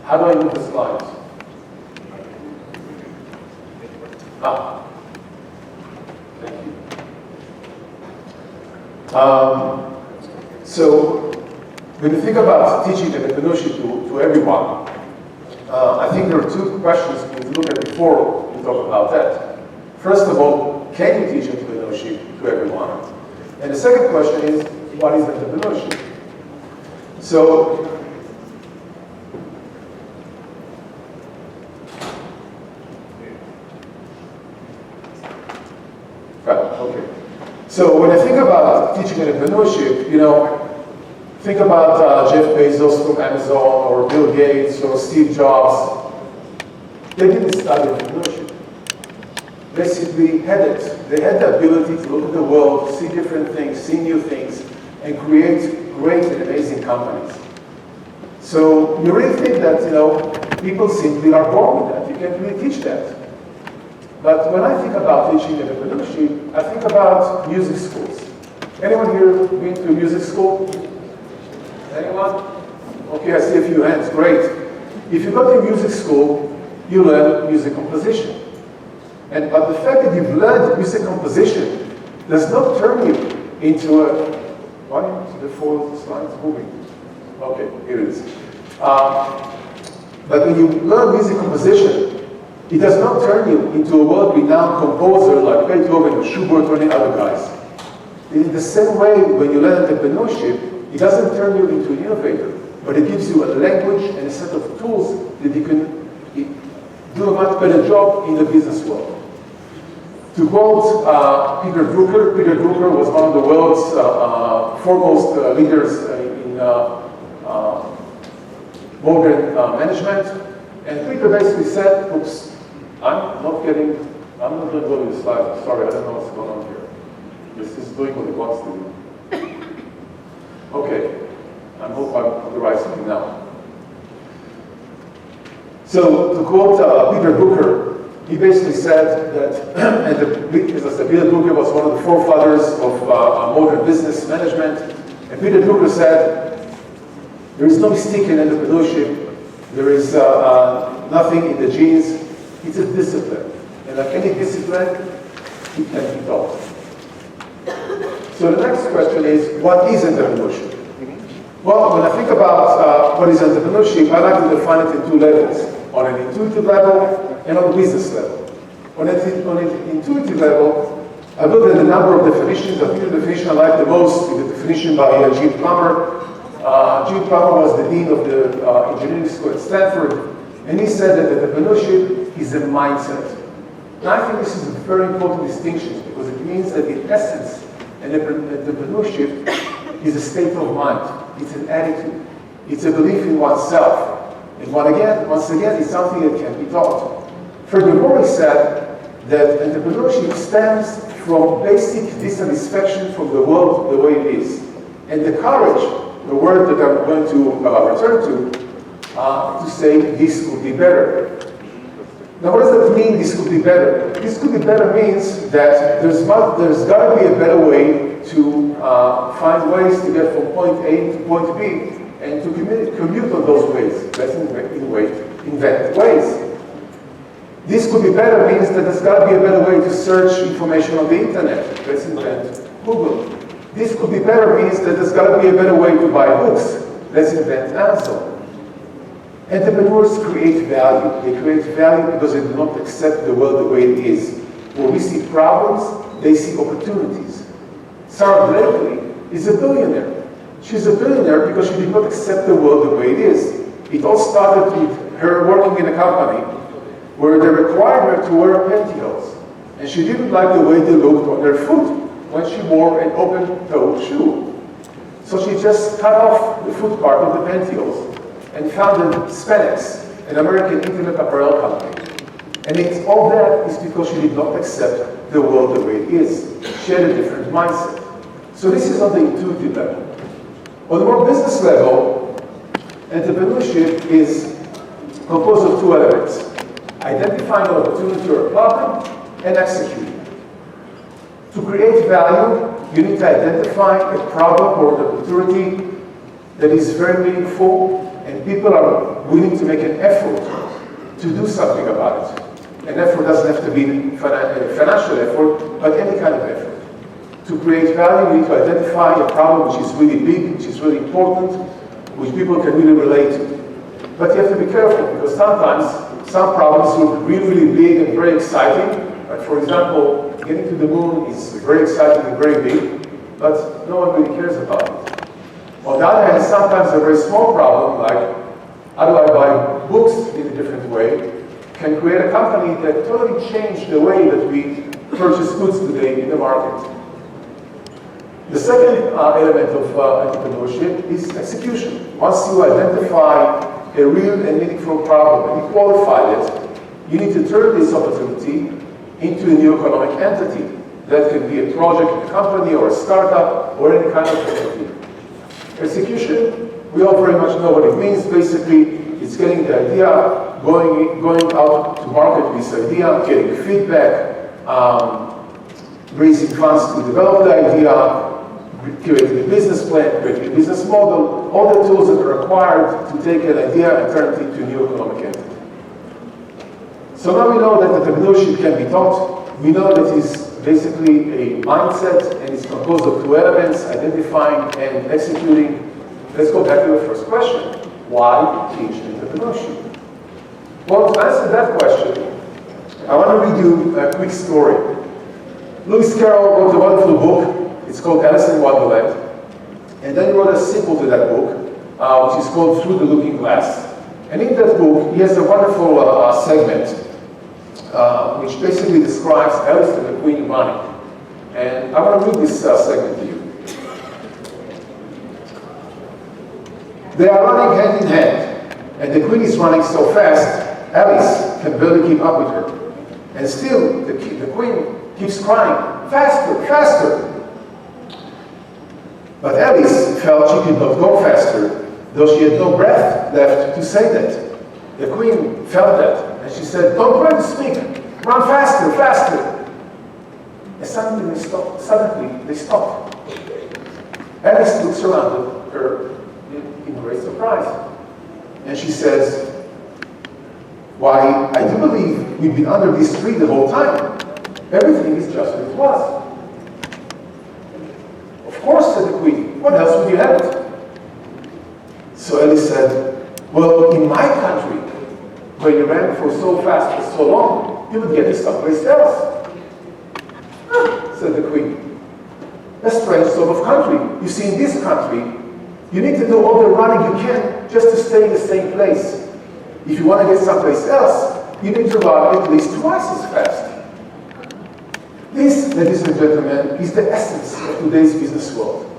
How do I move the slides? Thank you. So, when you think about teaching entrepreneurship to everyone, I think there are two questions we need to look at before we talk about that. First of all, can you teach entrepreneurship to everyone? And the second question is, what is entrepreneurship? So, okay. So when I think about teaching entrepreneurship, think about Jeff Bezos from Amazon, or Bill Gates, or Steve Jobs. They didn't study entrepreneurship. They simply had it. They had the ability to look at the world, see different things, see new things, and create great and amazing companies. So you really think that people simply are born with that. You can't really teach that. But when I think about teaching entrepreneurship, I think about music schools. Anyone here been to music school? Anyone? Okay, I see a few hands. Great. If you go to music school, you learn music composition. But the fact that you've learned music composition does not turn you into a... Why is the 4 slides moving? Okay, here it is. But when you learn music composition, it does not turn you into a world-renowned composer like Beethoven or Schubert or any other guys. In the same way, when you learn entrepreneurship, it doesn't turn you into an innovator, but it gives you a language and a set of tools that you can do a much better job in the business world. To quote Peter Drucker was one of the world's foremost leaders in modern management, and Peter basically said, oops, I'm not doing well with the slides. Sorry, I don't know what's going on here. This is doing what it wants to do. Okay, I hope I'm on the right side now. So, to quote Peter Drucker, he basically said that, as I said, Peter Drucker was one of the forefathers of modern business management, and Peter Drucker said, there is no mystique in entrepreneurship, there is nothing in the genes, it's a discipline. And like any discipline, it can be taught. So the next question is, what is entrepreneurship? Well, when I think about what is entrepreneurship, I like to define it in 2 levels, on an intuitive level and on a business level. On an intuitive level, I looked at a number of definitions. I think the definition I like the most is the definition by Jim Plummer. Jim Plummer was the dean of the engineering school at Stanford, and he said that entrepreneurship is a mindset. And I think this is a very important distinction because it means that in essence, entrepreneurship is a state of mind. It's an attitude. It's a belief in oneself. And once again, it's something that can be taught. Furthermore, he said that entrepreneurship stems from basic dissatisfaction from the world the way it is. And the courage, the word that I'm going to return to say this could be better. Now, what does that mean, this could be better? This could be better means that there's got to be a better way to find ways to get from point A to point B and to commute on those ways. Let's invent ways. This could be better means that there's got to be a better way to search information on the internet. Let's invent Google. This could be better means that there's got to be a better way to buy books. Let's invent Amazon. Entrepreneurs create value. They create value because they do not accept the world the way it is. When we see problems, they see opportunities. Sarah Blakely is a billionaire. She's a billionaire because she did not accept the world the way it is. It all started with her working in a company where they required her to wear pantyhose. And she didn't like the way they looked on her foot when she wore an open-toed shoe. So she just cut off the foot part of the pantyhose and founded Spanx, an American intimate apparel company. And all that is because she did not accept the world the way it is. She had a different mindset. So this is on the intuitive level. On the more business level, entrepreneurship is composed of 2 elements: identifying an opportunity or a problem, and executing. To create value, you need to identify a problem or an opportunity that is very meaningful and people are willing to make an effort to do something about it. An effort doesn't have to be financial effort, but any kind of effort. To create value, we need to identify a problem which is really big, which is really important, which people can really relate to. But you have to be careful, because sometimes some problems look really, really big and very exciting. Like for example, getting to the moon is very exciting and very big, but no one really cares about it. On the other hand, sometimes a very small problem, like how do I buy books in a different way, can create a company that totally changed the way that we purchase goods today in the market. The second element of entrepreneurship is execution. Once you identify a real and meaningful problem and you qualify it, you need to turn this opportunity into a new economic entity. That can be a project in a company or a startup or any kind of entity. Execution, we all very much know what it means. Basically, it's getting the idea, going out to market with this idea, getting feedback, raising funds to develop the idea, creating a business plan, creating a business model, all the tools that are required to take an idea and turn it into a new economic entity. So now we know that entrepreneurship can be taught. We know that it's basically a mindset and it's composed of two elements, identifying and executing. Let's go back to the first question. Why teach entrepreneurship? Well, to answer that question, I want to read you a quick story. Lewis Carroll wrote a wonderful book. It's called Alice in Wonderland. And then he wrote a sequel to that book, which is called Through the Looking Glass. And in that book, he has a wonderful segment, which basically describes Alice and the Queen running. And I want to read this segment to you. They are running hand in hand, and the Queen is running so fast, Alice can barely keep up with her. And still, the Queen keeps crying, faster, faster. But Alice felt she could not go faster, though she had no breath left to say that. The Queen felt that, and she said, don't try to speak, run faster, faster. And suddenly they stopped. Alice looks around her in great surprise. And she says, why, I do believe we've been under this tree the whole time. Everything is just as it was. Of course, said the Queen. What else would you have it? So Alice said, well, in my country, where you ran for so fast for so long, you would get it someplace else. Said the Queen. A strange sort of country. You see, in this country, you need to do all the running you can just to stay in the same place. If you want to get someplace else, you need to run at least twice as fast. This, ladies and gentlemen, is the essence of today's business world.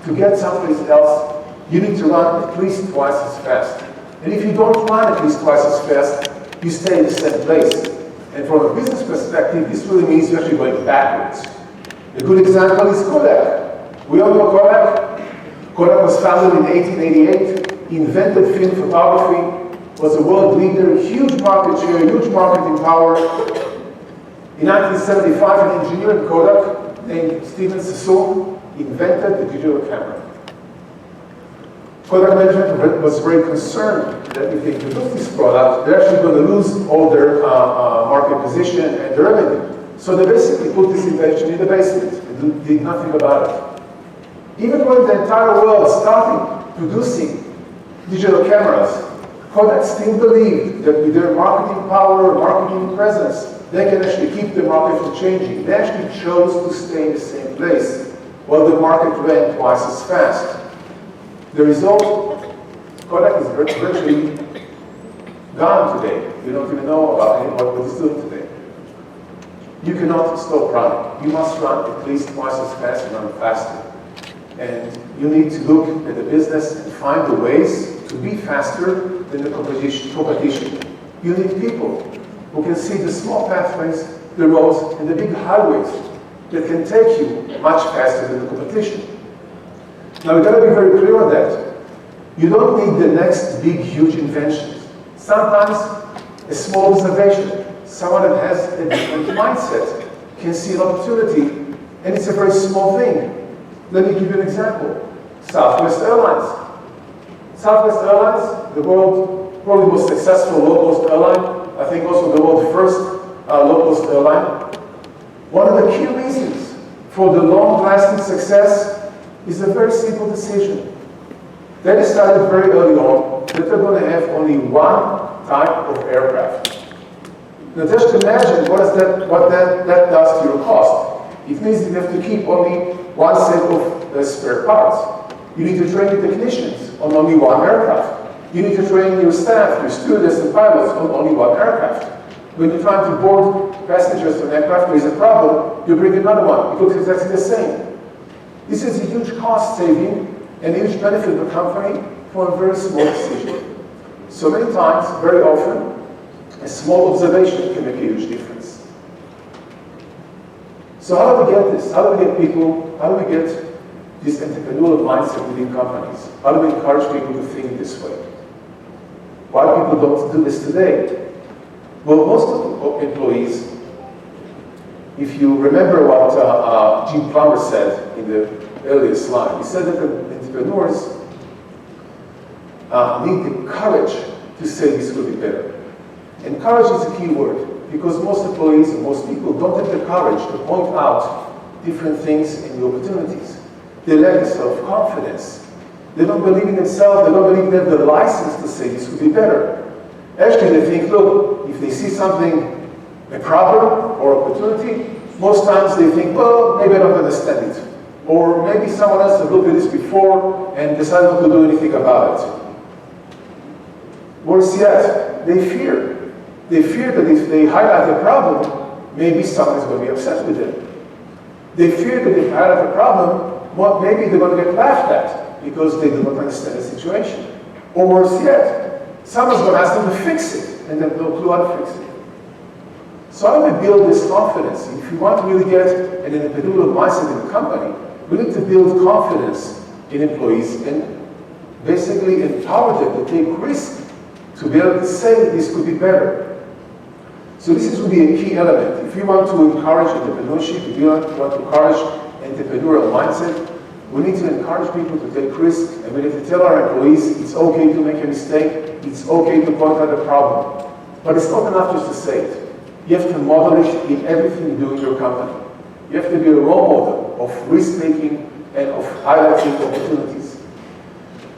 To get someplace else, you need to run at least twice as fast. And if you don't run at least twice as fast, you stay in the same place. And from a business perspective, this really means you're actually going backwards. A good example is Kodak. We all know Kodak. Kodak was founded in 1888, invented film photography, was a world leader, huge market share, huge marketing power. In 1975, an engineer at Kodak named Steven Sassoon invented the digital camera. Kodak management was very concerned that if they introduce this product, they're actually going to lose all their market position and their revenue. So they basically put this invention in the basement and did nothing about it. Even when the entire world started producing digital cameras, Kodak still believed that with their marketing power, marketing presence, they can actually keep the market from changing. They actually chose to stay in the same place, while the market ran twice as fast. The result, Kodak is virtually gone today. You don't even know about him, what he's doing today. You cannot stop running. You must run at least twice as fast and run faster. And you need to look at the business and find the ways to be faster than the competition. You need people who can see the small pathways, the roads, and the big highways that can take you much faster than the competition. Now, we've got to be very clear on that. You don't need the next big, huge invention. Sometimes a small observation, someone that has a different mindset can see an opportunity, and it's a very small thing. Let me give you an example. Southwest Airlines. Southwest Airlines the world's probably most successful low-cost airline. I think also the world's first low-cost airline. One of the key reasons for the long-lasting success is a very simple decision. They decided very early on that they're going to have only one type of aircraft. Now just imagine what that does to your cost. It means you have to keep only one set of spare parts. You need to train your technicians on only one aircraft. You need to train your staff, your stewardess and pilots on only one aircraft. When you're trying to board passengers on an aircraft, there is a problem, you bring another one. It looks exactly the same. This is a huge cost saving and a huge benefit to the company for a very small decision. So many times, very often, a small observation can make a huge difference. So how do we get this? How do we get people, how do we get this entrepreneurial mindset within companies? How do we encourage people to think this way? Why people don't do this today? Well, most of the employees, if you remember what Jim Plummer said in the earlier slide, he said that entrepreneurs need the courage to say this will be better. And courage is a key word, because most employees and most people don't have the courage to point out different things and the opportunities. They lack self-confidence. They don't believe in themselves. They don't believe they have the license to say this will be better. Actually, they think, look, if they see something, a problem or opportunity, most times they think, well, maybe I don't understand it. Or maybe someone else has looked at this before and decided not to do anything about it. Worse yet, they fear. They fear that if they highlight a problem, maybe someone is going to be upset with them. They fear that if they highlight a problem, well, maybe they're going to get laughed at because they do not understand the situation. Or worse yet, someone's going to ask them to fix it, and they have no clue how to fix it. So how do we build this confidence? If we want to really get an entrepreneurial mindset in the company, we need to build confidence in employees and basically empower them to take risks to be able to say that this could be better. So this is really a key element. If we want to encourage entrepreneurship, if we want to encourage entrepreneurial mindset, we need to encourage people to take risks, and we need to tell our employees it's okay to make a mistake, it's okay to point out a problem. But it's not enough just to say it. You have to model it in everything you do in your company. You have to be a role model of risk-taking and of highlighting opportunities.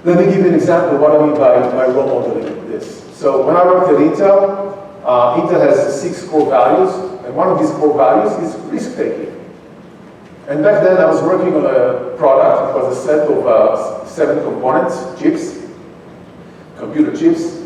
Let me give you an example of what I mean by role modeling this. So when I worked at Intel, Intel has 6 core values, and one of these core values is risk-taking. And back then I was working on a product. It was a set of 7 components, chips, computer chips,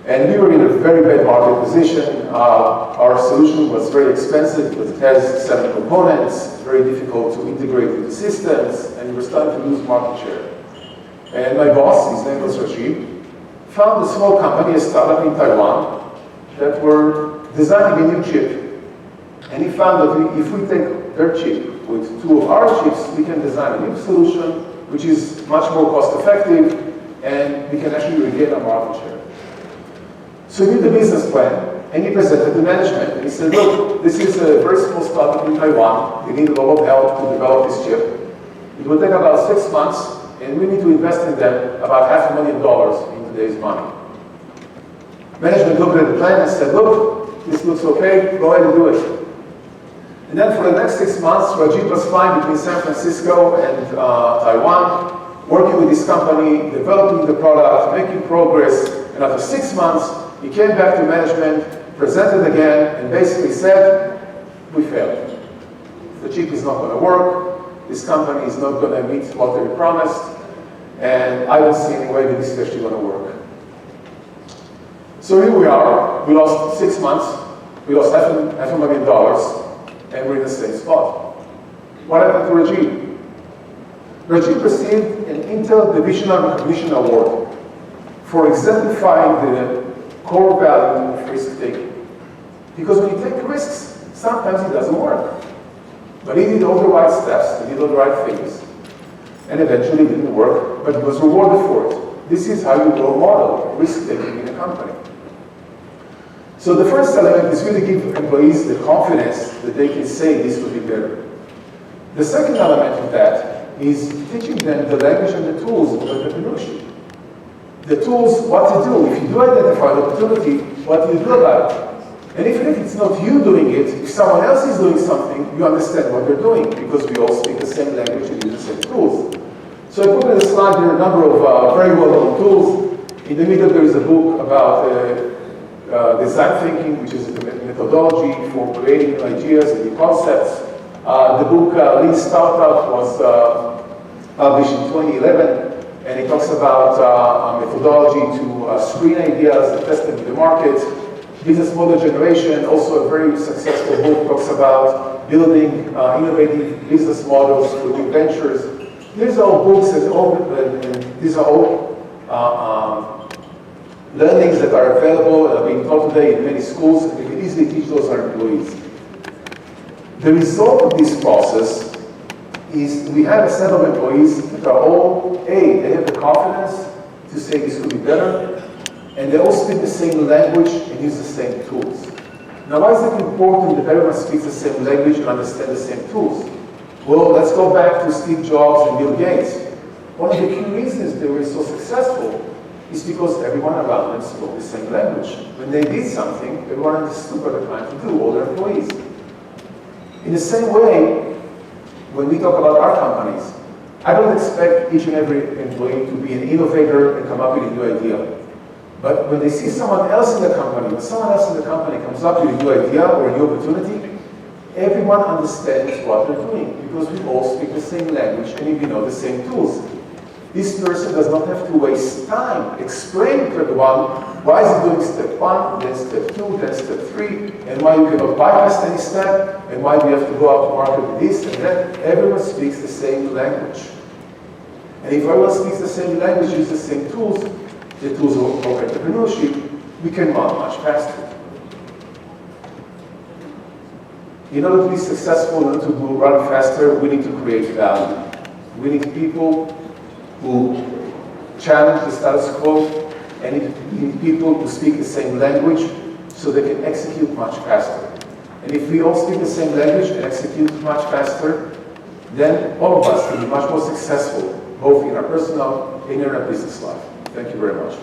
and we were in a very bad market position. Our solution was very expensive because it has 7 components, very difficult to integrate into systems, and we were starting to lose market share. And my boss, his name was Rajib, found a small company, a startup in Taiwan, that were designing a new chip. And he found that if we take their chip with 2 of our chips, we can design a new solution which is much more cost effective, and we can actually regain our market share. So he did the business plan, and he presented to management. And he said, look, this is a very small startup in Taiwan. They need a lot of help to develop this chip. It will take about 6 months, and we need to invest in them about $500,000 in today's money. Management looked at the plan and said, look, this looks okay, go ahead and do it. And then for the next 6 months, Rajib was flying between San Francisco and Taiwan, working with this company, developing the product, making progress. And after 6 months, he came back to management, presented again, and basically said, we failed. The chip is not going to work. This company is not going to meet what they promised. And I don't see any way that this is actually going to work. So here we are. We lost 6 months. We lost $500,000. And we're in the same spot. What happened to Rajib? Rajib received an Intel Divisional Recognition Award for exemplifying the core value of risk-taking. Because when you take risks, sometimes it doesn't work. But he did all the right steps, he did all the right things, and eventually it didn't work, but he was rewarded for it. This is how you role model risk-taking in a company. So the first element is really give employees the confidence that they can say this will be better. The second element of that is teaching them the language and the tools of entrepreneurship. The tools, what to do. If you do identify an opportunity, what do you do about it? And even if it's not you doing it, if someone else is doing something, you understand what they're doing, because we all speak the same language and use the same tools. So I put in the slide here a number of very well-known tools. In the middle there is a book about design thinking, which is a methodology for creating new ideas and new concepts. The book Lean Startup was published in 2011, and it talks about a methodology to screen ideas and test them in the market. Business Model Generation, also a very successful book, talks about building innovative business models for new ventures. These are all books and these are all learnings that are available and are being taught today in many schools, and we can easily teach those our employees. The result of this process is we have a set of employees that are all, they have the confidence to say this could be better, and they all speak the same language and use the same tools. Now, why is it important that everyone speaks the same language and understands the same tools? Well, let's go back to Steve Jobs and Bill Gates. One of the key reasons they were so successful is because everyone around them spoke the same language. When they did something, everyone understood what they're trying to do, all their employees. In the same way, when we talk about our companies, I don't expect each and every employee to be an innovator and come up with a new idea. But when they see someone else in the company, when someone else in the company comes up with a new idea or a new opportunity, everyone understands what they're doing, because we all speak the same language and we know the same tools. This person does not have to waste time explaining to everyone why is he doing step 1, then step 2, then step 3, and why you cannot bypass any step, and why we have to go out to market with this and that. Everyone speaks the same language. And if everyone speaks the same language, uses the same tools, the tools of entrepreneurship, we can run much faster. In order to be successful, in order to run faster, we need to create value. We need people who challenge the status quo, and we need people who speak the same language so they can execute much faster. And if we all speak the same language and execute much faster, then all of us can be much more successful, both in our personal and in our business life. Thank you very much.